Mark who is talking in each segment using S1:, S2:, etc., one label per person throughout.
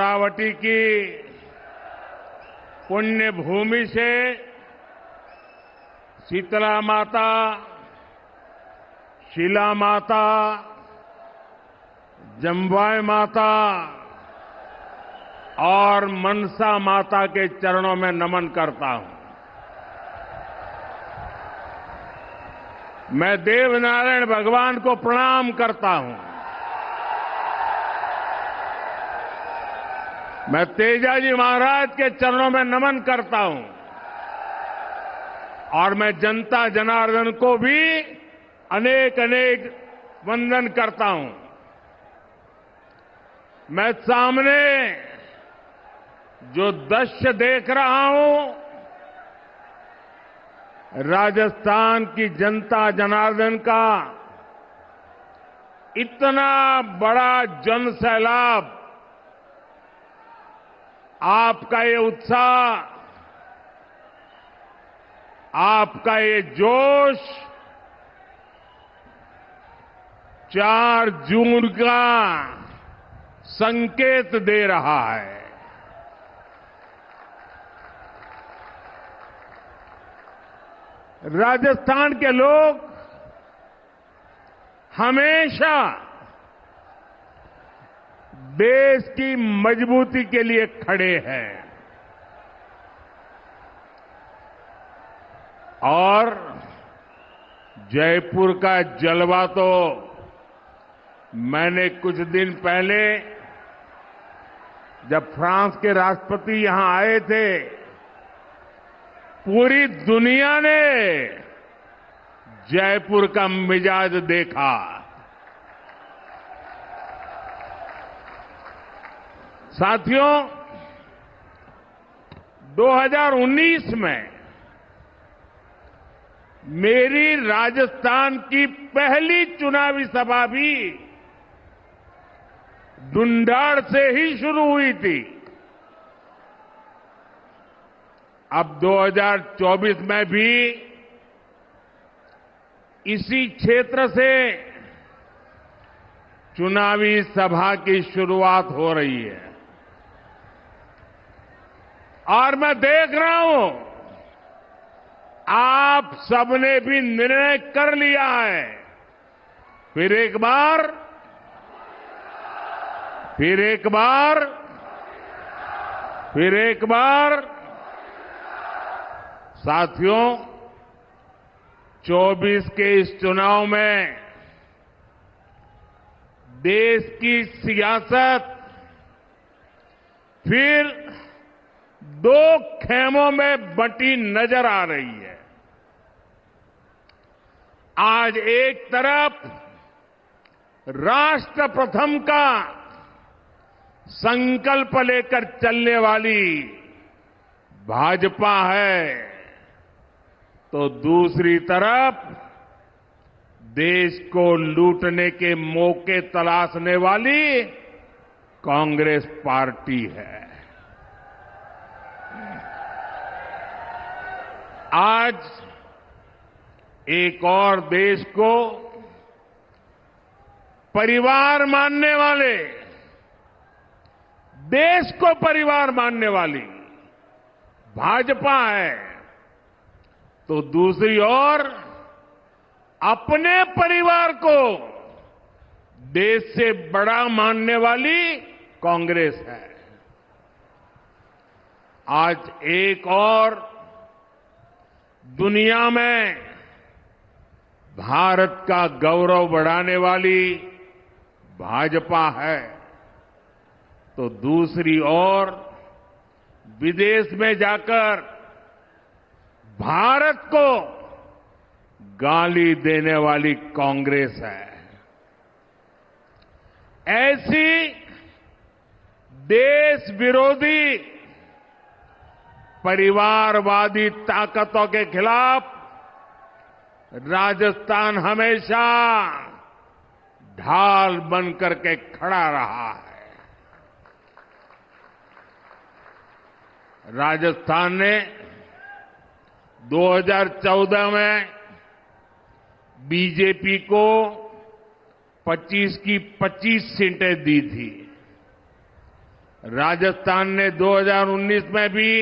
S1: अमरावती की पुण्य भूमि से शीतला माता, शिला माता, जम्बाई माता और मनसा माता के चरणों में नमन करता हूं। मैं देवनारायण भगवान को प्रणाम करता हूं। मैं तेजाजी महाराज के चरणों में नमन करता हूं और मैं जनता जनार्दन को भी अनेक अनेक वंदन करता हूं। मैं सामने जो दृश्य देख रहा हूं, राजस्थान की जनता जनार्दन का इतना बड़ा जन सैलाब, आपका ये उत्साह, आपका ये जोश 4 जून का संकेत दे रहा है। राजस्थान के लोग हमेशा देश की मजबूती के लिए खड़े हैं और जयपुर का जलवा तो मैंने कुछ दिन पहले जब फ्रांस के राष्ट्रपति यहां आए थे, पूरी दुनिया ने जयपुर का मिजाज देखा। साथियों, 2019 में मेरी राजस्थान की पहली चुनावी सभा भी ढूंढाड़ से ही शुरू हुई थी। अब 2024 में भी इसी क्षेत्र से चुनावी सभा की शुरुआत हो रही है और मैं देख रहा हूं आप सबने भी निर्णय कर लिया है। फिर एक बार साथियों, 24 के इस चुनाव में देश की सियासत फिर 2 खेमों में बंटी नजर आ रही है। आज एक तरफ राष्ट्र प्रथम का संकल्प लेकर चलने वाली भाजपा है, तो दूसरी तरफ देश को लूटने के मौके तलाशने वाली कांग्रेस पार्टी है। आज एक और देश को परिवार मानने वाले, देश को परिवार मानने वाली भाजपा है, तो दूसरी ओर अपने परिवार को देश से बड़ा मानने वाली कांग्रेस है। आज एक और दुनिया में भारत का गौरव बढ़ाने वाली भाजपा है, तो दूसरी ओर विदेश में जाकर भारत को गाली देने वाली कांग्रेस है। ऐसी देश विरोधी परिवारवादी ताकतों के खिलाफ राजस्थान हमेशा ढाल बनकर के खड़ा रहा है। राजस्थान ने 2014 में बीजेपी को 25 की 25 सीटें दी थी। राजस्थान ने 2019 में भी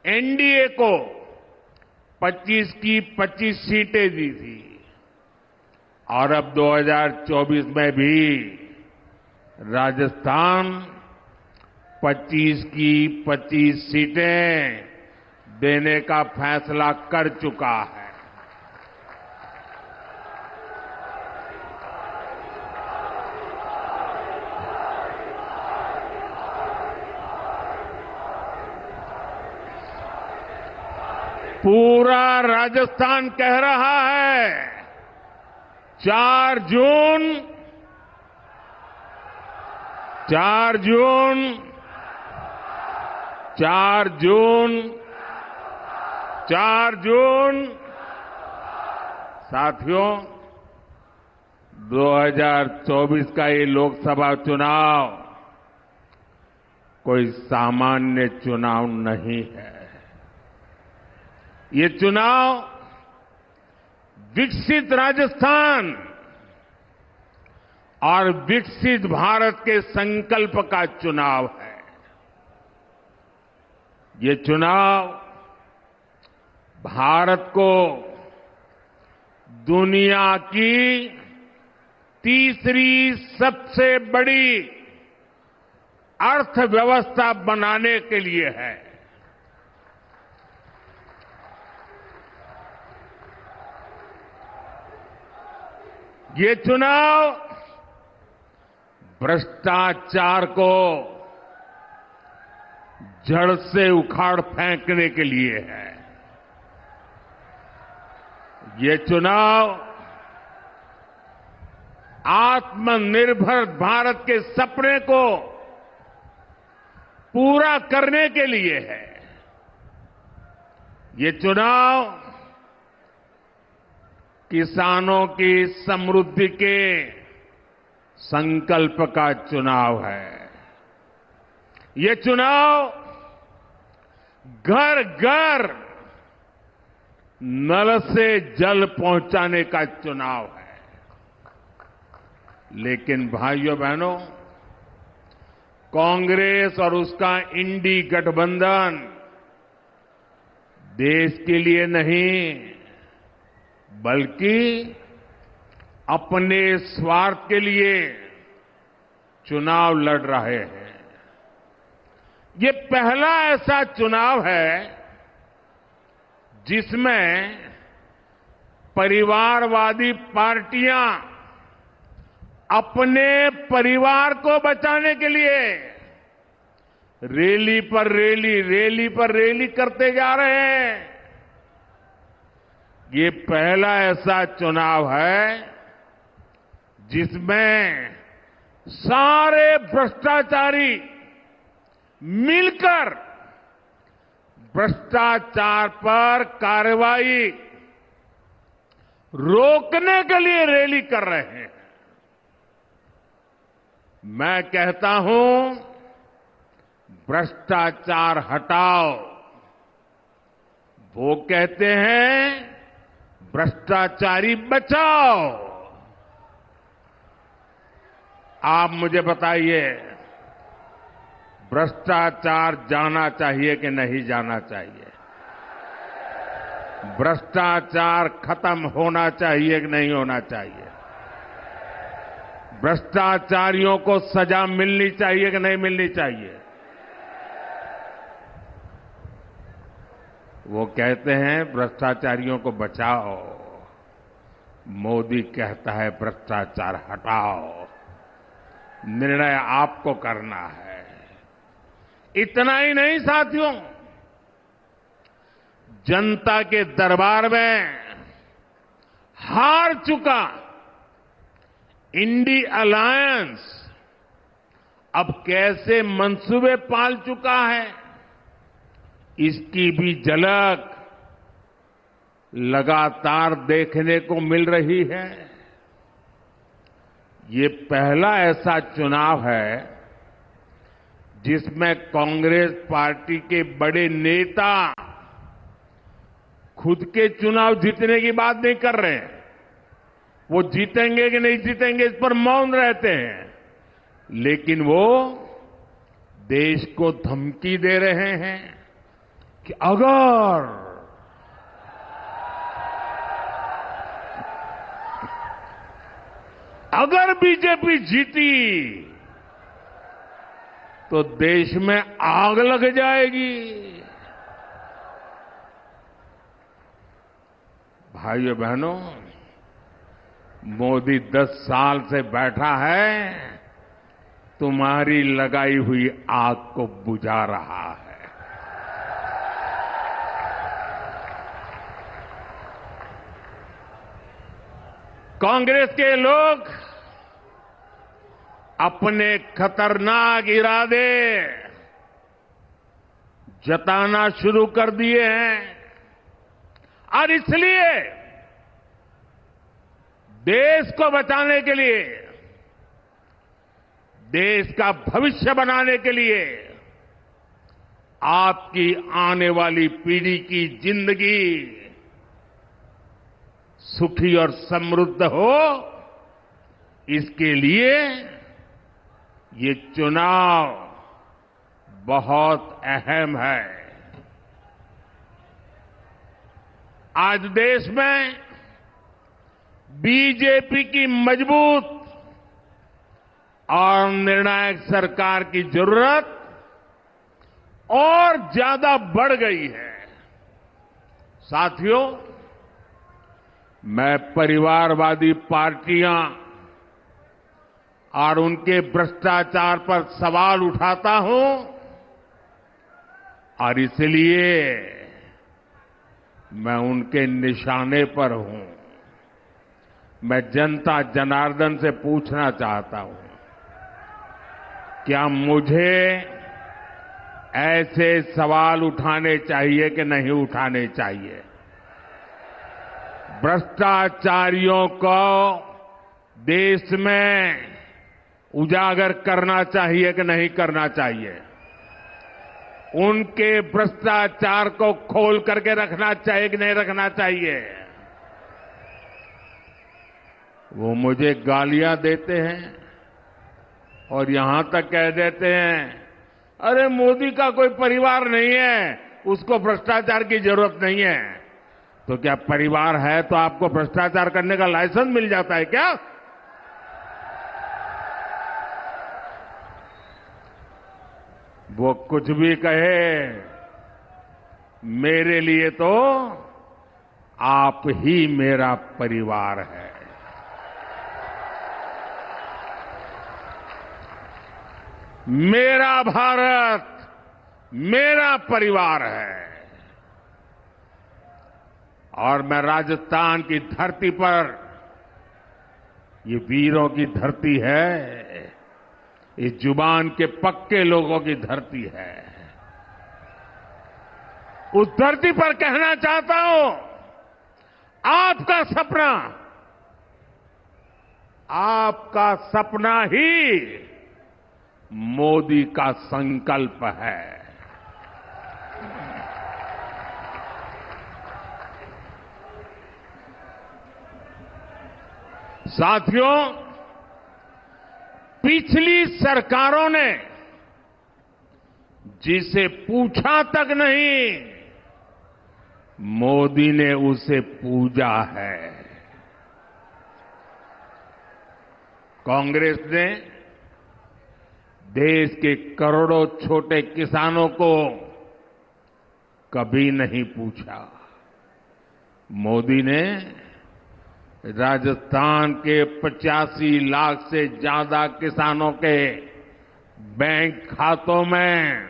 S1: एनडीए को 25 की 25 सीटें दी थी और अब 2024 में भी राजस्थान 25 की 25 सीटें देने का फैसला कर चुका है। पूरा राजस्थान कह रहा है 4 जून 4 जून 4 जून 4 जून साथियों 2024 का ये लोकसभा चुनाव कोई सामान्य चुनाव नहीं है। ये चुनाव विकसित राजस्थान और विकसित भारत के संकल्प का चुनाव है। ये चुनाव भारत को दुनिया की तीसरी सबसे बड़ी अर्थव्यवस्था बनाने के लिए है। ये चुनाव भ्रष्टाचार को जड़ से उखाड़ फेंकने के लिए है। ये चुनाव आत्मनिर्भर भारत के सपने को पूरा करने के लिए है। ये चुनाव किसानों की समृद्धि के संकल्प का चुनाव है। ये चुनाव घर घर नल से जल पहुंचाने का चुनाव है। लेकिन भाइयों बहनों, कांग्रेस और उसका इंडी गठबंधन देश के लिए नहीं बल्कि अपने स्वार्थ के लिए चुनाव लड़ रहे हैं। ये पहला ऐसा चुनाव है जिसमें परिवारवादी पार्टियां अपने परिवार को बचाने के लिए रैली पर रैली करते जा रहे हैं। ये पहला ऐसा चुनाव है जिसमें सारे भ्रष्टाचारी मिलकर भ्रष्टाचार पर कार्रवाई रोकने के लिए रैली कर रहे हैं। मैं कहता हूं, भ्रष्टाचार हटाओ। वो कहते हैं भ्रष्टाचारी बचाओ। आप मुझे बताइए, भ्रष्टाचार जाना चाहिए कि नहीं जाना चाहिए? भ्रष्टाचार खत्म होना चाहिए कि नहीं होना चाहिए? भ्रष्टाचारियों को सजा मिलनी चाहिए कि नहीं मिलनी चाहिए? वो कहते हैं भ्रष्टाचारियों को बचाओ, मोदी कहता है भ्रष्टाचार हटाओ। निर्णय आपको करना है। इतना ही नहीं साथियों, जनता के दरबार में हार चुका इंडी अलायंस अब कैसे मंसूबे पाल चुका है, इसकी भी झलक लगातार देखने को मिल रही है। ये पहला ऐसा चुनाव है जिसमें कांग्रेस पार्टी के बड़े नेता खुद के चुनाव जीतने की बात नहीं कर रहे हैं। वो जीतेंगे कि नहीं जीतेंगे इस पर मौन रहते हैं, लेकिन वो देश को धमकी दे रहे हैं कि अगर बीजेपी जीती तो देश में आग लग जाएगी। भाइयों बहनों, मोदी 10 साल से बैठा है, तुम्हारी लगाई हुई आग को बुझा रहा है। कांग्रेस के लोग अपने खतरनाक इरादे जताना शुरू कर दिए हैं और इसलिए देश को बचाने के लिए, देश का भविष्य बनाने के लिए, आपकी आने वाली पीढ़ी की जिंदगी सुखी और समृद्ध हो, इसके लिए ये चुनाव बहुत अहम है। आज देश में बीजेपी की मजबूत और निर्णायक सरकार की जरूरत और ज्यादा बढ़ गई है। साथियों, मैं परिवारवादी पार्टियां और उनके भ्रष्टाचार पर सवाल उठाता हूं और इसलिए मैं उनके निशाने पर हूं। मैं जनता जनार्दन से पूछना चाहता हूं, क्या मुझे ऐसे सवाल उठाने चाहिए कि नहीं उठाने चाहिए? भ्रष्टाचारियों को देश में उजागर करना चाहिए कि नहीं करना चाहिए? उनके भ्रष्टाचार को खोल करके रखना चाहिए कि नहीं रखना चाहिए? वो मुझे गालियां देते हैं और यहां तक कह देते हैं, अरे मोदी का कोई परिवार नहीं है, उसको भ्रष्टाचार की जरूरत नहीं है। तो क्या परिवार है तो आपको भ्रष्टाचार करने का लाइसेंस मिल जाता है क्या? वो कुछ भी कहे, मेरे लिए तो आप ही मेरा परिवार है। मेरा भारत मेरा परिवार है और मैं राजस्थान की धरती पर, ये वीरों की धरती है, ये जुबान के पक्के लोगों की धरती है। उस धरती पर कहना चाहता हूं, आपका सपना ही मोदी का संकल्प है। साथियों, पिछली सरकारों ने जिसे पूछा तक नहीं, मोदी ने उसे पूजा है। कांग्रेस ने देश के करोड़ों छोटे किसानों को कभी नहीं पूछा। मोदी ने राजस्थान के 85 लाख से ज्यादा किसानों के बैंक खातों में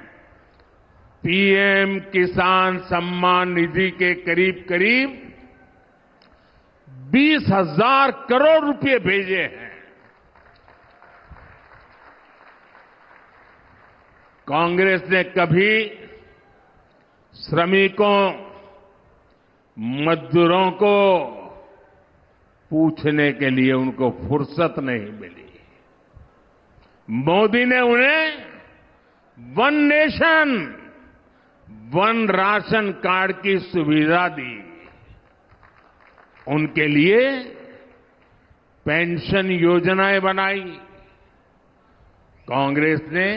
S1: पीएम किसान सम्मान निधि के करीब करीब 20,000 करोड़ रुपए भेजे हैं। कांग्रेस ने कभी श्रमिकों, मजदूरों को पूछने के लिए उनको फुर्सत नहीं मिली। मोदी ने उन्हें one nation, one ration card की सुविधा दी। उनके लिए पेंशन योजनाएं बनाई। कांग्रेस ने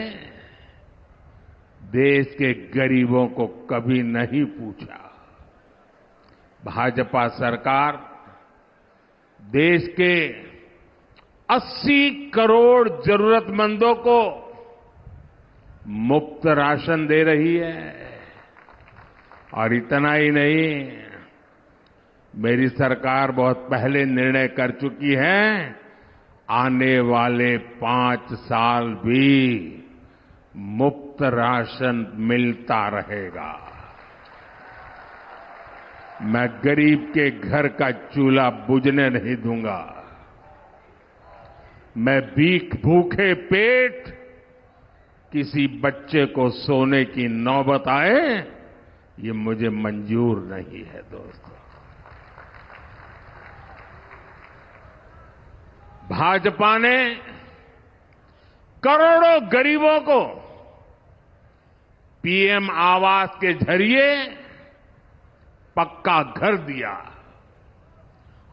S1: देश के गरीबों को कभी नहीं पूछा। भाजपा सरकार देश के 80 करोड़ जरूरतमंदों को मुफ्त राशन दे रही है। और इतना ही नहीं, मेरी सरकार बहुत पहले निर्णय कर चुकी है, आने वाले 5 साल भी मुफ्त राशन मिलता रहेगा। मैं गरीब के घर का चूल्हा बुझने नहीं दूंगा। मैं भूखे पेट किसी बच्चे को सोने की नौबत आए, ये मुझे मंजूर नहीं है। दोस्तों, भाजपा ने करोड़ों गरीबों को पीएम आवास के जरिए पक्का घर दिया।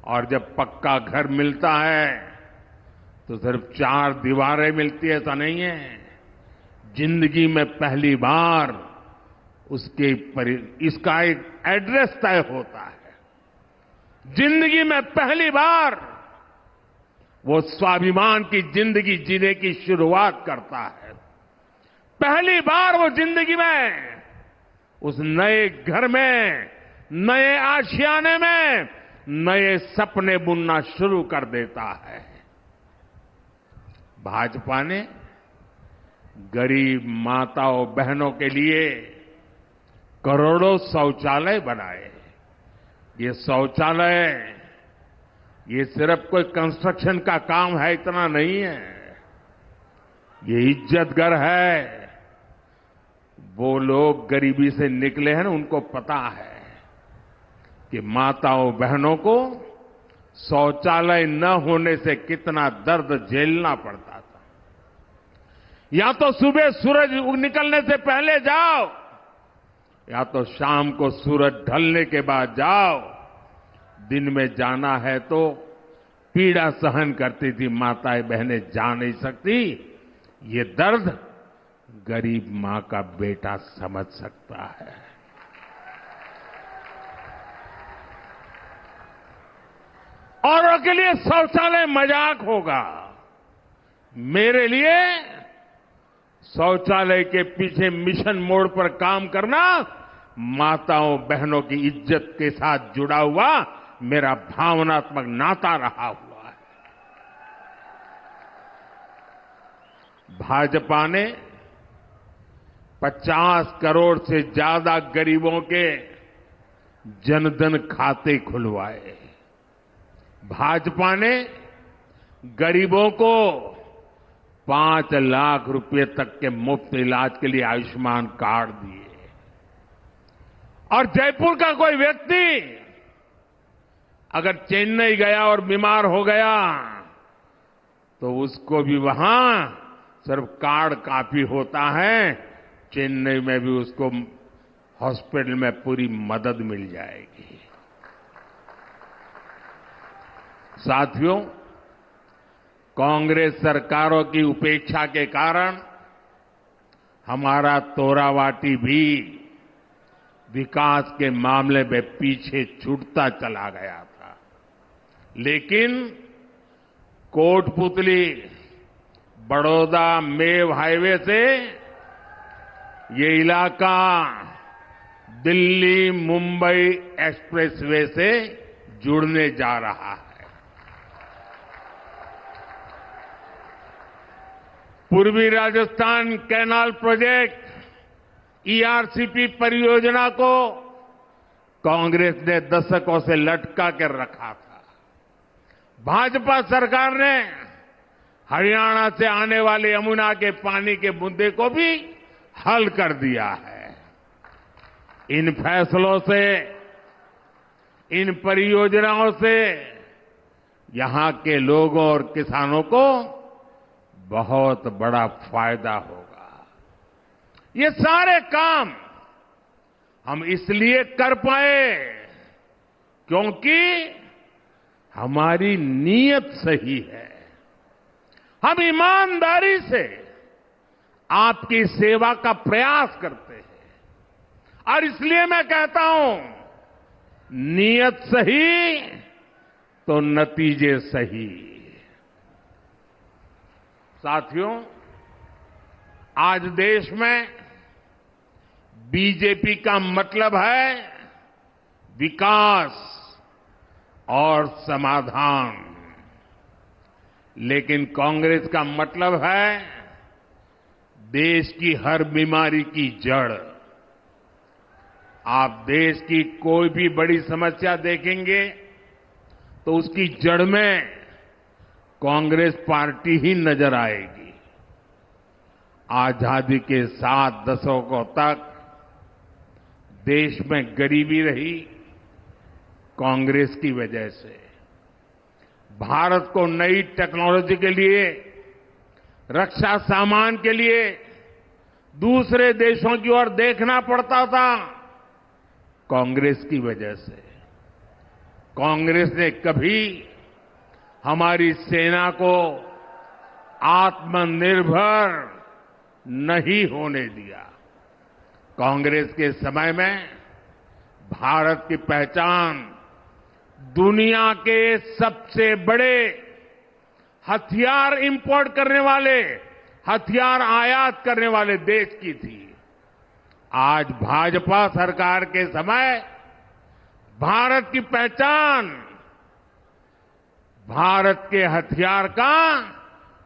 S1: और जब पक्का घर मिलता है तो सिर्फ 4 दीवारें मिलती है, ऐसा नहीं है। जिंदगी में पहली बार इसका एक एड्रेस तय होता है। जिंदगी में पहली बार वो स्वाभिमान की जिंदगी जीने की शुरुआत करता है। पहली बार वो जिंदगी में उस नए घर में, नए आशियाने में नए सपने बुनना शुरू कर देता है। भाजपा ने गरीब माताओं बहनों के लिए करोड़ों शौचालय बनाए। ये शौचालय ये सिर्फ कोई कंस्ट्रक्शन का काम है, इतना नहीं है। ये इज्जत घर है। वो लोग गरीबी से निकले हैं ना, उनको पता है कि माताओं बहनों को शौचालय न होने से कितना दर्द झेलना पड़ता था। या तो सुबह सूरज निकलने से पहले जाओ, या तो शाम को सूरज ढलने के बाद जाओ। दिन में जाना है तो पीड़ा सहन करती थी माताएं बहनें, जा नहीं सकती। ये दर्द गरीब मां का बेटा समझ सकता है। औरों के लिए शौचालय मजाक होगा, मेरे लिए शौचालय के पीछे मिशन मोड पर काम करना माताओं बहनों की इज्जत के साथ जुड़ा हुआ मेरा भावनात्मक नाता रहा हुआ है। भाजपा ने 50 करोड़ से ज्यादा गरीबों के जनधन खाते खुलवाए। भाजपा ने गरीबों को 5 लाख रुपए तक के मुफ्त इलाज के लिए आयुष्मान कार्ड दिए। और जयपुर का कोई व्यक्ति अगर चेन्नई गया और बीमार हो गया तो उसको भी वहां सिर्फ कार्ड काफी होता है। चेन्नई में भी उसको हॉस्पिटल में पूरी मदद मिल जाएगी। साथियों, कांग्रेस सरकारों की उपेक्षा के कारण हमारा तोरावाटी भी विकास के मामले में पीछे छूटता चला गया था। लेकिन कोटपुतली बड़ौदा मेव हाईवे से ये इलाका दिल्ली मुंबई एक्सप्रेसवे से जुड़ने जा रहा है। पूर्वी राजस्थान कैनाल प्रोजेक्ट ईआरसीपी परियोजना को कांग्रेस ने दशकों से लटका कर रखा था। भाजपा सरकार ने हरियाणा से आने वाले यमुना के पानी के मुद्दे को भी हल कर दिया है। इन फैसलों से, इन परियोजनाओं से यहां के लोगों और किसानों को बहुत बड़ा फायदा होगा। ये सारे काम हम इसलिए कर पाए क्योंकि हमारी नीयत सही है। हम ईमानदारी से आपकी सेवा का प्रयास करते हैं। और इसलिए मैं कहता हूं, नीयत सही तो नतीजे सही। साथियों, आज देश में बीजेपी का मतलब है विकास और समाधान, लेकिन कांग्रेस का मतलब है देश की हर बीमारी की जड़। आप देश की कोई भी बड़ी समस्या देखेंगे तो उसकी जड़ में कांग्रेस पार्टी ही नजर आएगी। आजादी के 7 दशकों तक देश में गरीबी रही कांग्रेस की वजह से। भारत को नई टेक्नोलॉजी के लिए, रक्षा सामान के लिए दूसरे देशों की ओर देखना पड़ता था कांग्रेस की वजह से। कांग्रेस ने कभी हमारी सेना को आत्मनिर्भर नहीं होने दिया। कांग्रेस के समय में भारत की पहचान दुनिया के सबसे बड़े हथियार इंपोर्ट करने वाले, हथियार आयात करने वाले देश की थी। आज भाजपा सरकार के समय भारत की पहचान भारत के हथियार का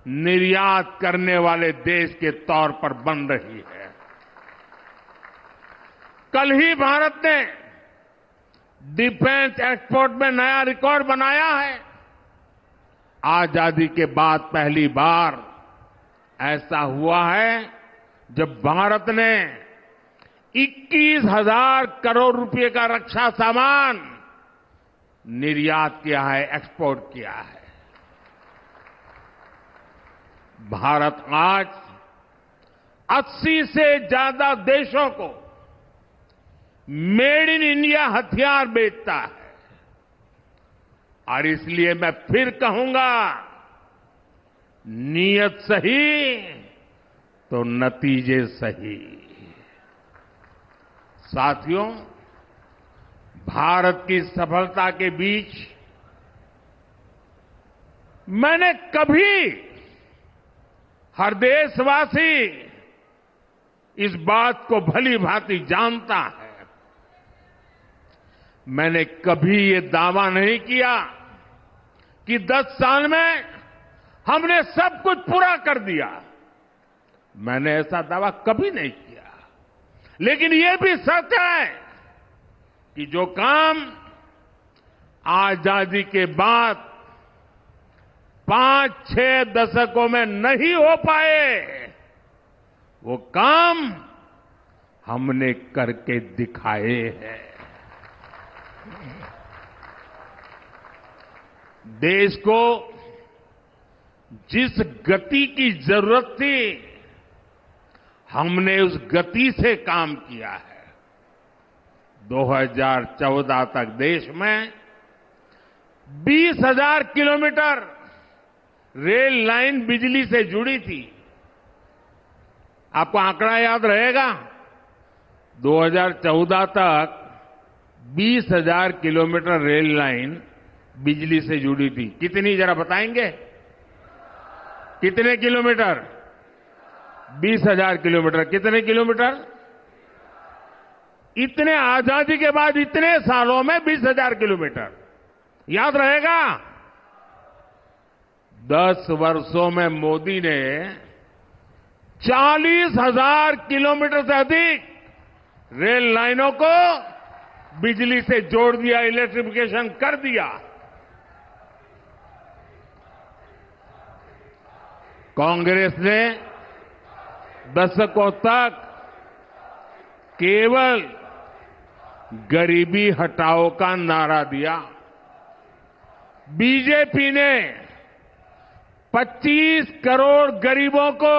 S1: निर्यात करने वाले देश के तौर पर बन रही है। कल ही भारत ने डिफेंस एक्सपोर्ट में नया रिकॉर्ड बनाया है। आजादी के बाद पहली बार ऐसा हुआ है जब भारत ने 21,000 करोड़ रुपए का रक्षा सामान निर्यात किया है, एक्सपोर्ट किया है। भारत आज 80 से ज्यादा देशों को मेड इन इंडिया हथियार बेचता है। और इसलिए मैं फिर कहूंगा, नीयत सही तो नतीजे सही। साथियों, भारत की सफलता के बीच मैंने कभी, हर देशवासी इस बात को भली भांति जानता है, मैंने कभी ये दावा नहीं किया कि 10 साल में हमने सब कुछ पूरा कर दिया। मैंने ऐसा दावा कभी नहीं किया। लेकिन ये भी सच है कि जो काम आजादी के बाद 5-6 दशकों में नहीं हो पाए, वो काम हमने करके दिखाए हैं। देश को जिस गति की जरूरत थी, हमने उस गति से काम किया है। 2014 तक देश में 20,000 किलोमीटर रेल लाइन बिजली से जुड़ी थी। आपको आंकड़ा याद रहेगा, 2014 तक 20,000 किलोमीटर रेल लाइन बिजली से जुड़ी थी। कितनी, जरा बताएंगे? कितने किलोमीटर? 20,000 किलोमीटर। कितने किलोमीटर? इतने आजादी के बाद इतने सालों में 20,000 किलोमीटर। याद रहेगा? 10 वर्षों में मोदी ने 40,000 किलोमीटर से अधिक रेल लाइनों को बिजली से जोड़ दिया, इलेक्ट्रिफिकेशन कर दिया। कांग्रेस ने दशकों तक केवल गरीबी हटाओ का नारा दिया। बीजेपी ने 25 करोड़ गरीबों को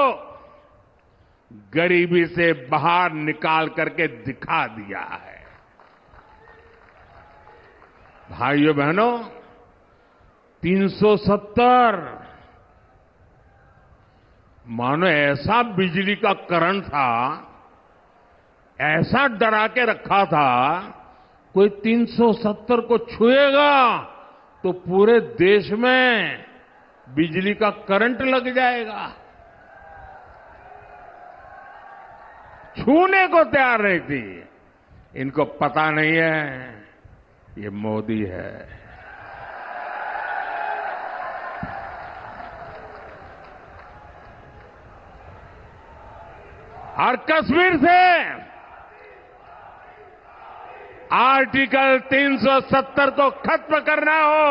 S1: गरीबी से बाहर निकाल करके दिखा दिया है। भाइयों बहनों, 370 मानो ऐसा बिजली का करंट था, ऐसा डरा के रखा था, कोई 370 को छुएगा तो पूरे देश में बिजली का करंट लग जाएगा। छूने को तैयार नहीं थी। इनको पता नहीं है ये मोदी है। और कश्मीर से आर्टिकल 370 को खत्म करना हो,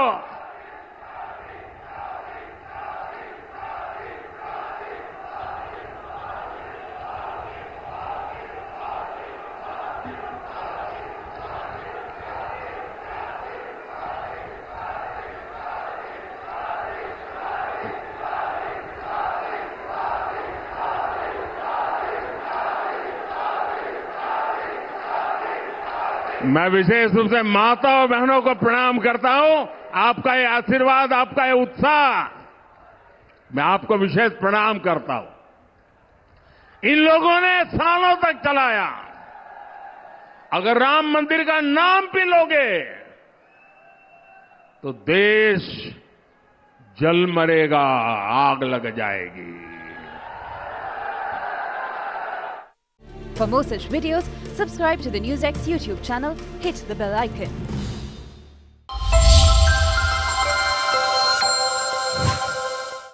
S1: मैं विशेष रूप से माता और बहनों को प्रणाम करता हूं। आपका ये आशीर्वाद, आपका ये उत्साह, मैं आपको विशेष प्रणाम करता हूं। इन लोगों ने सालों तक चलाया। अगर राम मंदिर का नाम भी लोगे तो देश जल मरेगा, आग लग जाएगी।
S2: For more such videos, subscribe to the NewsX YouTube channel, hit the bell icon.